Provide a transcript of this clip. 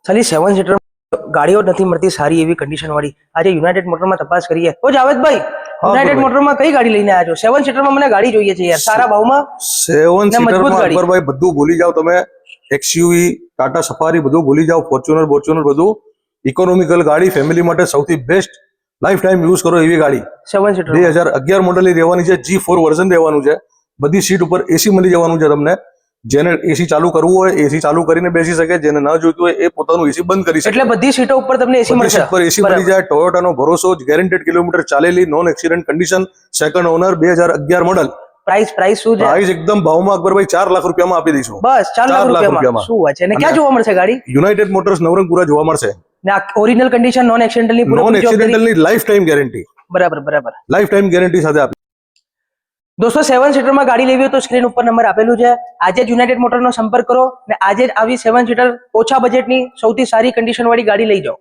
ખાલી 7 સીટર ગાડીઓ નથી મળતી સારી એવી કન્ડિશન વાળી. આજે યુનાઇટેડ મોટરમાં તપાસ કરીએ. ઓ જાવેદભાઈ, યુનાઇટેડ મોટરમાં કઈ ગાડી લઈને આવ્યા છો? 7 સીટરમાં મને ગાડી જોઈએ છે યાર, સારા ભાવમાં. 7 સીટરમાં અકબરભાઈ બધું ભૂલી જાવ તમે. એક્સયુવી, ટાટા સફારી બધું ભૂલી જાવ. ફોર્ચ્યુનર બધું ઇકોનોમિકલ ગાડી, ફેમિલી માટે સૌથી બેસ્ટ, લાઈફ ટાઈમ યુઝ કરો એવી ગાડી. 7 સીટર 2011 મોડલની રહેવાની છે. G4 વર્ઝન રહેવાનું છે. બધી સીટ ઉપર એસી મળી જવાનું છે તમને. જેને એસી ચાલુ કરવું હોય એસી ચાલુ કરીને બેસી શકે, જેને ન જોઈતું હોય એ પોતાનું એસી બંધ કરી શકે. એટલે બધી સીટો ઉપર તમને એસી મળશે. પર એસી મળી જાય. ટોયોટાનો ભરોસો, ગેરંટેડ કિલોમીટર ચાલેલી, non accident condition, second owner, 2011 model. Price શું છે? પ્રાઇસ એકદમ ભાવમાં અકબરભાઈ 4 લાખ રૂપિયામાં આપી દઈશું. બસ 4 લાખ રૂપિયામાં. શું વાત છે? અને ક્યાં જોવા મળશે ગાડી? યુનાઇટેડ મોટર્સ નવરંગપુરા જોવા મળશે. ઓરિજિનલ કન્ડિશન, નોન એક્સિડન્ટની લાઈફ ટાઈમ ગેરંટી. બરાબર. લાઈફ ટાઈમ ગેરંટી સાથે આપી. દોસ્તો 7 સીટરમાં ગાડી લેવી હોય તો સ્ક્રીન ઉપર નંબર આપેલું છે. આજે જ યુનાઇટેડ મોટરનો સંપર્ક કરો અને આજે જ આવી 7 સીટર ઓછા બજેટની સૌથી સારી કન્ડિશન વાળી ગાડી લઈ જાઓ.